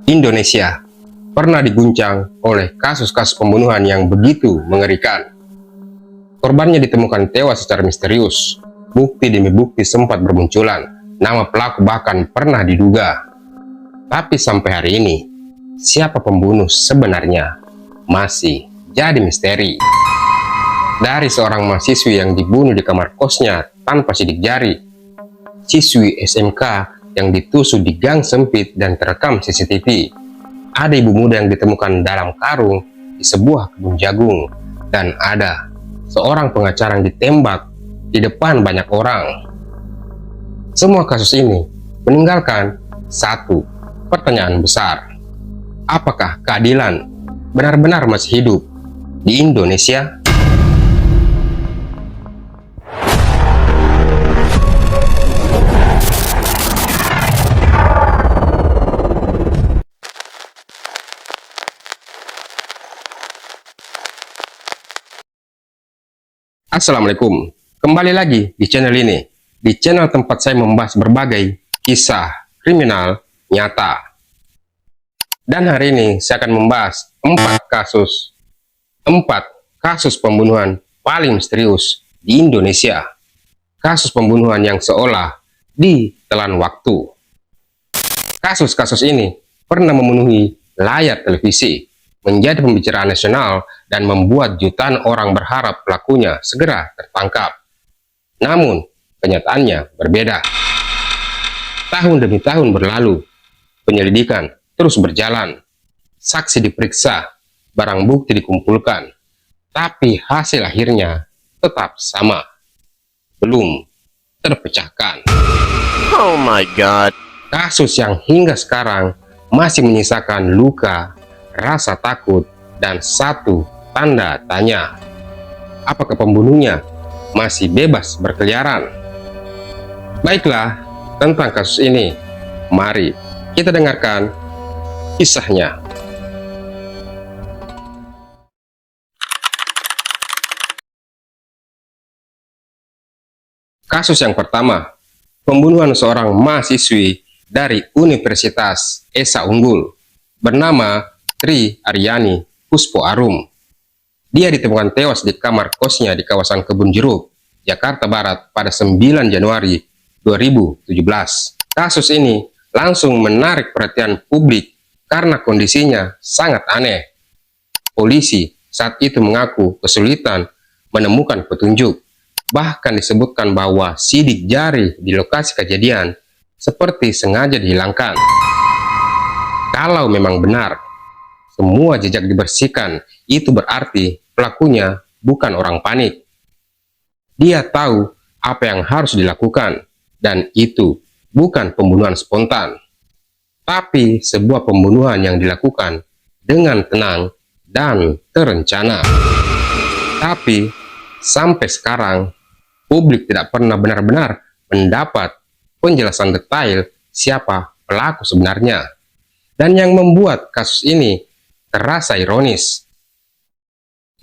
Indonesia pernah diguncang oleh kasus-kasus pembunuhan yang begitu mengerikan. Korbannya ditemukan tewas secara misterius. Bukti demi bukti sempat bermunculan. Nama pelaku bahkan pernah diduga. Tapi sampai hari ini, siapa pembunuh sebenarnya masih jadi misteri. Dari seorang mahasiswi yang dibunuh di kamar kosnya tanpa sidik jari, siswi SMK yang ditusuk di gang sempit dan terekam CCTV, ada ibu muda yang ditemukan dalam karung di sebuah kebun jagung, dan ada seorang pengacara yang ditembak di depan banyak orang. Semua kasus ini meninggalkan satu pertanyaan besar. Apakah keadilan benar-benar masih hidup di Indonesia? Assalamualaikum, kembali lagi di channel ini, di channel tempat saya membahas berbagai kisah kriminal nyata. Dan hari ini saya akan membahas 4 kasus pembunuhan paling misterius di Indonesia. Kasus pembunuhan yang seolah ditelan waktu. Kasus-kasus ini pernah memenuhi layar televisi, menjadi pembicaraan nasional, dan membuat jutaan orang berharap pelakunya segera tertangkap. Namun, kenyataannya berbeda. Tahun demi tahun berlalu, penyelidikan terus berjalan, saksi diperiksa, barang bukti dikumpulkan, tapi hasil akhirnya tetap sama, belum terpecahkan. Oh my God. Kasus yang hingga sekarang masih menyisakan luka, rasa takut, dan satu tanda tanya. Apakah pembunuhnya masih bebas berkeliaran? Baiklah, tentang kasus ini, mari kita dengarkan kisahnya. Kasus yang pertama, pembunuhan seorang mahasiswi dari Universitas Esa Unggul bernama Tri Aryani Puspo Arum. Dia ditemukan tewas di kamar kosnya di kawasan Kebun Jeruk, Jakarta Barat pada 9 Januari 2017. Kasus ini langsung menarik perhatian publik karena kondisinya sangat aneh. Polisi saat itu mengaku kesulitan menemukan petunjuk. Bahkan disebutkan bahwa sidik jari di lokasi kejadian seperti sengaja dihilangkan. Kalau memang benar semua jejak dibersihkan, itu berarti pelakunya bukan orang panik. Dia tahu apa yang harus dilakukan, dan itu bukan pembunuhan spontan, tapi sebuah pembunuhan yang dilakukan dengan tenang dan terencana. Tapi sampai sekarang, publik tidak pernah benar-benar mendapat penjelasan detail siapa pelaku sebenarnya. Dan yang membuat kasus ini terasa ironis,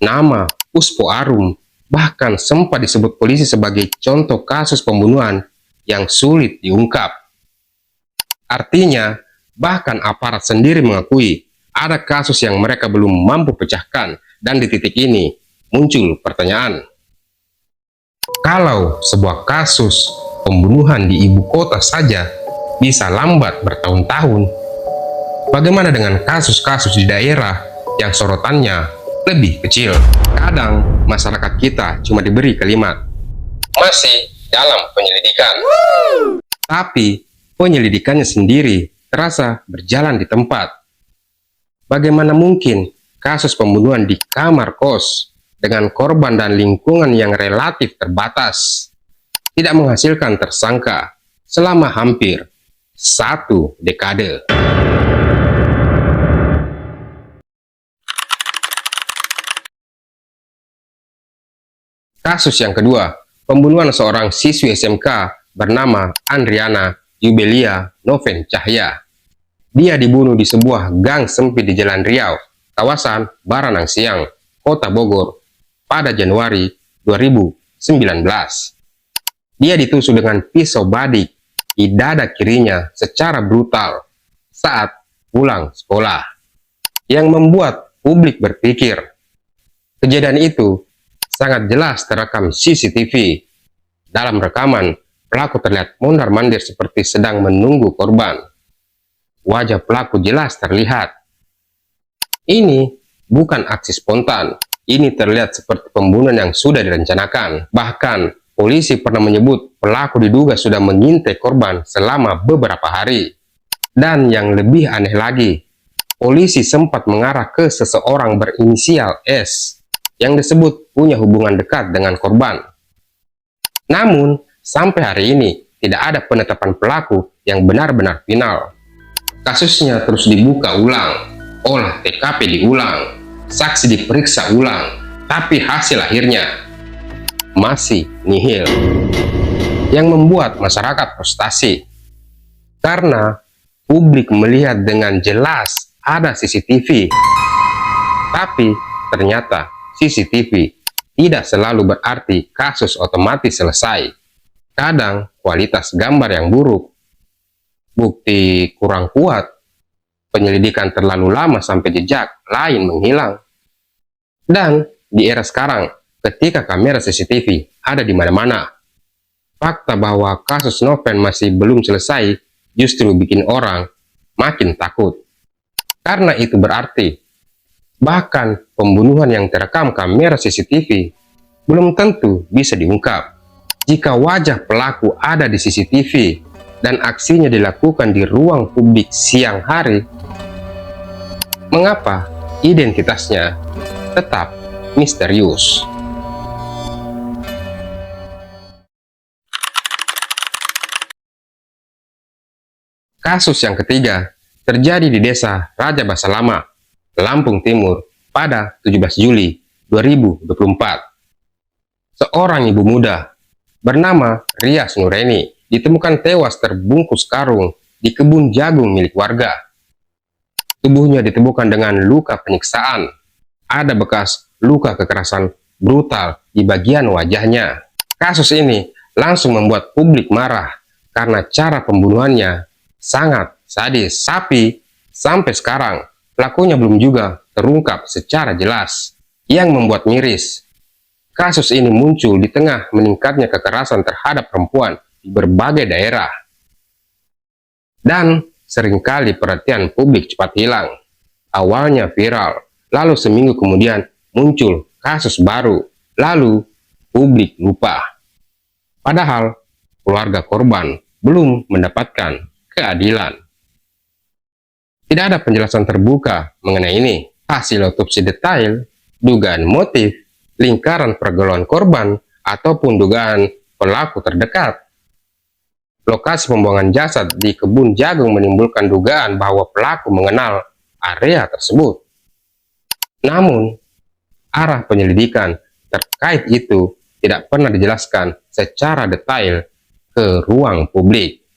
nama Puspo Arum bahkan sempat disebut polisi sebagai contoh kasus pembunuhan yang sulit diungkap. Artinya, bahkan aparat sendiri mengakui ada kasus yang mereka belum mampu pecahkan, dan di titik ini muncul pertanyaan. Kalau sebuah kasus pembunuhan di ibu kota saja bisa lambat bertahun-tahun, bagaimana dengan kasus-kasus di daerah yang sorotannya lebih kecil? Kadang masyarakat kita cuma diberi kalimat masih dalam penyelidikan, tapi penyelidikannya sendiri terasa berjalan di tempat. Bagaimana mungkin kasus pembunuhan di kamar kos dengan korban dan lingkungan yang relatif terbatas tidak menghasilkan tersangka selama hampir 1 dekade? Kasus yang kedua, pembunuhan seorang siswi SMK bernama Andriana Yubelia Noven Cahya. Dia dibunuh di sebuah gang sempit di Jalan Riau, kawasan Baranang Siang, Kota Bogor, pada Januari 2019. Dia ditusuk dengan pisau badik di dada kirinya secara brutal saat pulang sekolah, yang membuat publik berpikir. Kejadian itu sangat jelas terekam CCTV. Dalam rekaman, pelaku terlihat mondar-mandir seperti sedang menunggu korban. Wajah pelaku jelas terlihat. Ini bukan aksi spontan. Ini terlihat seperti pembunuhan yang sudah direncanakan. Bahkan, polisi pernah menyebut pelaku diduga sudah mengintai korban selama beberapa hari. Dan yang lebih aneh lagi, polisi sempat mengarah ke seseorang berinisial S yang disebut punya hubungan dekat dengan korban. Namun, sampai hari ini tidak ada penetapan pelaku yang benar-benar final. Kasusnya terus dibuka ulang, olah TKP diulang, saksi diperiksa ulang, tapi hasil akhirnya masih nihil. Yang membuat masyarakat frustasi, karena publik melihat dengan jelas ada CCTV, tapi ternyata CCTV tidak selalu berarti kasus otomatis selesai. Kadang kualitas gambar yang buruk, bukti kurang kuat, penyelidikan terlalu lama sampai jejak lain menghilang. Dan di era sekarang, ketika kamera CCTV ada di mana-mana, fakta bahwa kasus Noven masih belum selesai justru bikin orang makin takut. Karena itu berarti, bahkan pembunuhan yang terekam kamera CCTV belum tentu bisa diungkap. Jika wajah pelaku ada di CCTV dan aksinya dilakukan di ruang publik siang hari, mengapa identitasnya tetap misterius? Kasus yang ketiga terjadi di desa Raja Basa Lama, Lampung Timur pada 17 Juli 2024. Seorang ibu muda bernama Rias Nureni ditemukan tewas terbungkus karung di kebun jagung milik warga. Tubuhnya ditemukan dengan luka penyiksaan. Ada bekas luka kekerasan brutal di bagian wajahnya. Kasus ini langsung membuat publik marah karena cara pembunuhannya sangat sadis. Tapi sampai sekarang pelakunya belum juga terungkap secara jelas. Yang membuat miris, kasus ini muncul di tengah meningkatnya kekerasan terhadap perempuan di berbagai daerah. Dan seringkali perhatian publik cepat hilang. Awalnya viral, lalu seminggu kemudian muncul kasus baru, lalu publik lupa. Padahal keluarga korban belum mendapatkan keadilan. Tidak ada penjelasan terbuka mengenai ini. Hasil otopsi detail, dugaan motif, lingkaran pergaulan korban, ataupun dugaan pelaku terdekat. Lokasi pembuangan jasad di kebun jagung menimbulkan dugaan bahwa pelaku mengenal area tersebut. Namun, arah penyelidikan terkait itu tidak pernah dijelaskan secara detail ke ruang publik.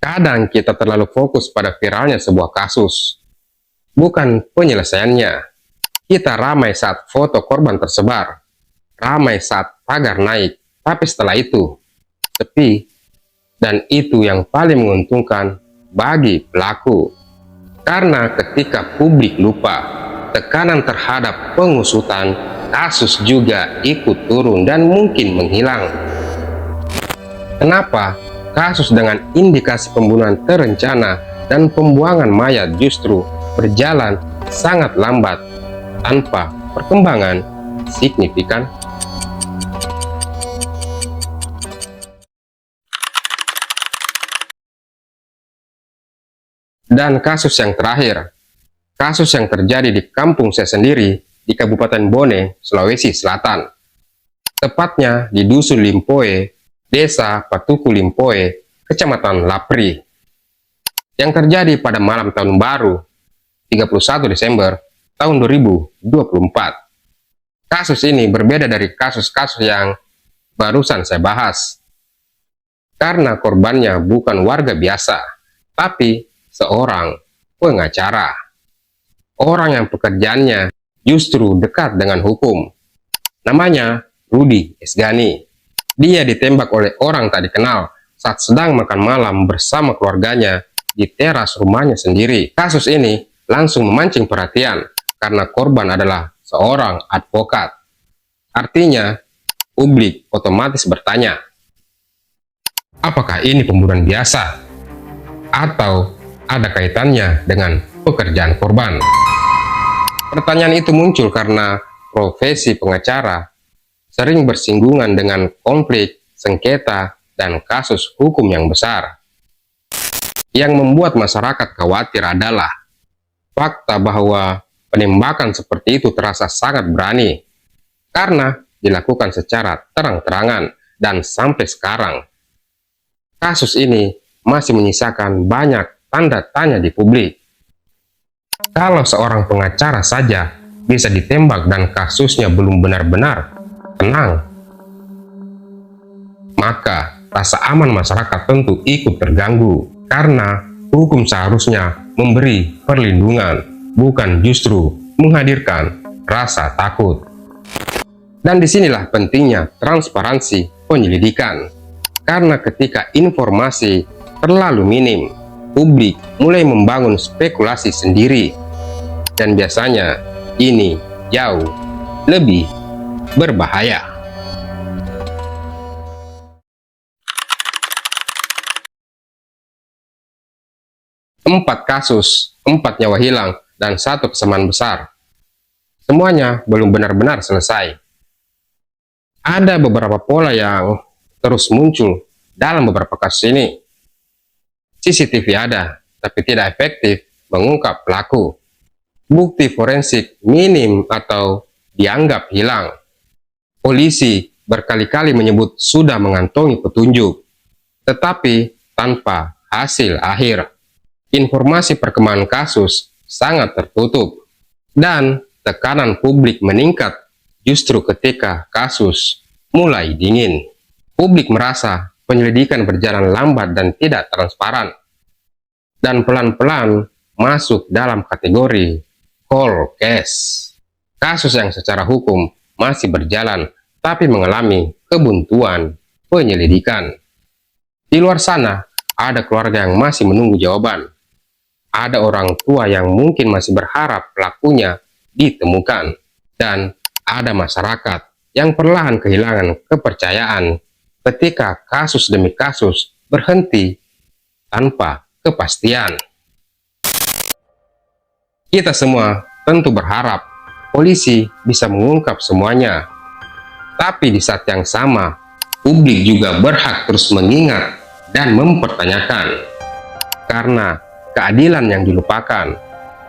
Kadang kita terlalu fokus pada viralnya sebuah kasus, bukan penyelesaiannya. Kita ramai saat foto korban tersebar, ramai saat tagar naik, tapi setelah itu, sepi. Dan itu yang paling menguntungkan bagi pelaku. Karena ketika publik lupa, tekanan terhadap pengusutan kasus juga ikut turun dan mungkin menghilang. Kenapa kasus dengan indikasi pembunuhan terencana dan pembuangan mayat justru berjalan sangat lambat tanpa perkembangan signifikan? Dan kasus yang terakhir, kasus yang terjadi di kampung saya sendiri di Kabupaten Bone, Sulawesi Selatan. Tepatnya di Dusun Limpoe, Desa Patuku Limpoe, Kecamatan Lapri. Yang terjadi pada malam tahun baru, 31 Desember tahun 2024. Kasus ini berbeda dari kasus-kasus yang barusan saya bahas. Karena korbannya bukan warga biasa, tapi seorang pengacara. Orang yang pekerjaannya justru dekat dengan hukum. Namanya Rudi Esgani. Dia ditembak oleh orang tak dikenal saat sedang makan malam bersama keluarganya di teras rumahnya sendiri. Kasus ini langsung memancing perhatian karena korban adalah seorang advokat. Artinya, publik otomatis bertanya, apakah ini pembunuhan biasa? Atau ada kaitannya dengan pekerjaan korban? Pertanyaan itu muncul karena profesi pengacara sering bersinggungan dengan konflik, sengketa, dan kasus hukum yang besar. Yang membuat masyarakat khawatir adalah fakta bahwa penembakan seperti itu terasa sangat berani karena dilakukan secara terang-terangan, dan sampai sekarang kasus ini masih menyisakan banyak tanda tanya di publik. Kalau seorang pengacara saja bisa ditembak dan kasusnya belum benar-benar tenang, maka rasa aman masyarakat tentu ikut terganggu, karena hukum seharusnya memberi perlindungan, bukan justru menghadirkan rasa takut. Dan disinilah pentingnya transparansi penyelidikan, karena ketika informasi terlalu minim, publik mulai membangun spekulasi sendiri, dan biasanya ini jauh lebih berbahaya. 4 kasus, 4 nyawa hilang, dan 1 kesamaan besar. Semuanya belum benar-benar selesai. Ada beberapa pola yang terus muncul dalam beberapa kasus ini. CCTV ada, tapi tidak efektif mengungkap pelaku. Bukti forensik minim atau dianggap hilang. Polisi berkali-kali menyebut sudah mengantongi petunjuk, tetapi tanpa hasil akhir. Informasi perkembangan kasus sangat tertutup, dan tekanan publik meningkat justru ketika kasus mulai dingin. Publik merasa penyelidikan berjalan lambat dan tidak transparan, dan pelan-pelan masuk dalam kategori cold case. Kasus yang secara hukum masih berjalan, tapi mengalami kebuntuan penyelidikan. Di luar sana, ada keluarga yang masih menunggu jawaban. Ada orang tua yang mungkin masih berharap pelakunya ditemukan, dan ada masyarakat yang perlahan kehilangan kepercayaan ketika kasus demi kasus berhenti tanpa kepastian. Kita semua tentu berharap polisi bisa mengungkap semuanya, tapi di saat yang sama, publik juga berhak terus mengingat dan mempertanyakan, karena keadilan yang dilupakan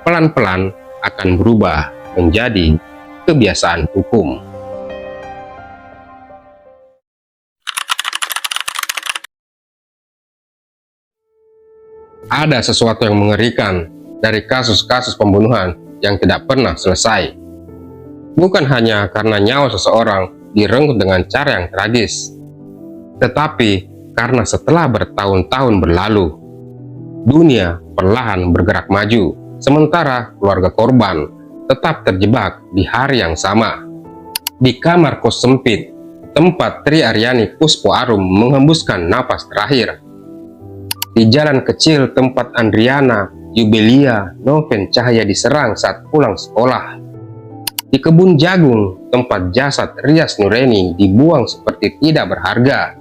pelan-pelan akan berubah menjadi kebiasaan hukum. Ada sesuatu yang mengerikan dari kasus-kasus pembunuhan yang tidak pernah selesai. Bukan hanya karena nyawa seseorang direnggut dengan cara yang tragis, tetapi karena setelah bertahun-tahun berlalu, dunia perlahan bergerak maju, sementara keluarga korban tetap terjebak di hari yang sama. Di kamar kos sempit, tempat Tri Aryani Puspo Arum menghembuskan napas terakhir. Di jalan kecil tempat Andriana Yubelia Noven Cahaya diserang saat pulang sekolah. Di kebun jagung tempat jasad Rias Nureni dibuang seperti tidak berharga.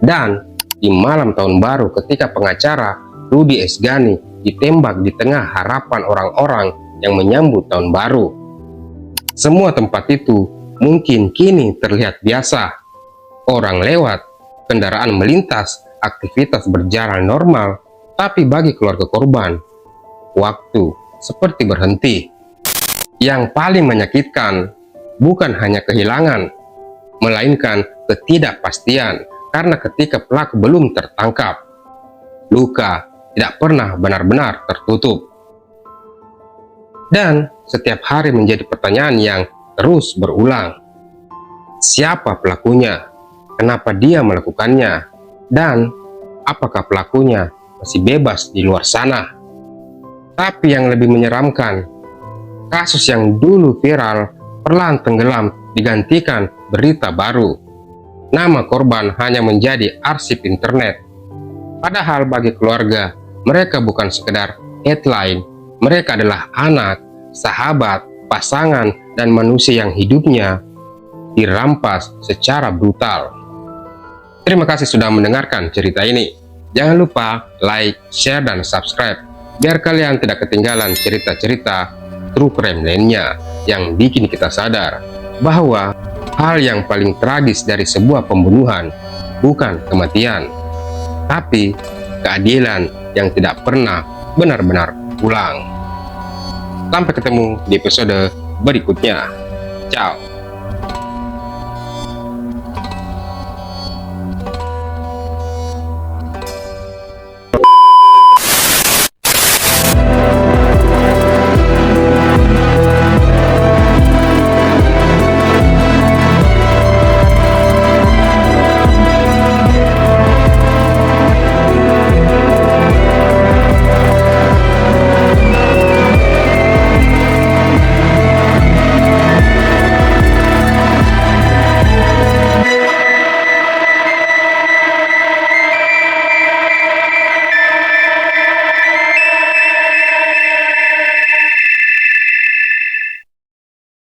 Dan di malam tahun baru ketika pengacara Rudi Esgani ditembak di tengah harapan orang-orang yang menyambut tahun baru. Semua tempat itu mungkin kini terlihat biasa. Orang lewat, kendaraan melintas, aktivitas berjalan normal, tapi bagi keluarga korban, waktu seperti berhenti. Yang paling menyakitkan bukan hanya kehilangan, melainkan ketidakpastian, karena ketika pelaku belum tertangkap, luka tidak pernah benar-benar tertutup. Dan setiap hari menjadi pertanyaan yang terus berulang. Siapa pelakunya? Kenapa dia melakukannya? Dan apakah pelakunya masih bebas di luar sana? Tapi yang lebih menyeramkan, kasus yang dulu viral perlahan tenggelam digantikan berita baru. Nama korban hanya menjadi arsip internet. Padahal bagi keluarga, Mereka bukan sekedar headline, mereka adalah anak, sahabat, pasangan, dan manusia yang hidupnya dirampas secara brutal. Terima kasih sudah mendengarkan cerita ini. Jangan lupa like, share, dan subscribe biar kalian tidak ketinggalan cerita-cerita true crime lainnya yang bikin kita sadar bahwa hal yang paling tragis dari sebuah pembunuhan bukan kematian, tapi keadilan yang tidak pernah benar-benar pulang. Sampai ketemu di episode berikutnya. Ciao.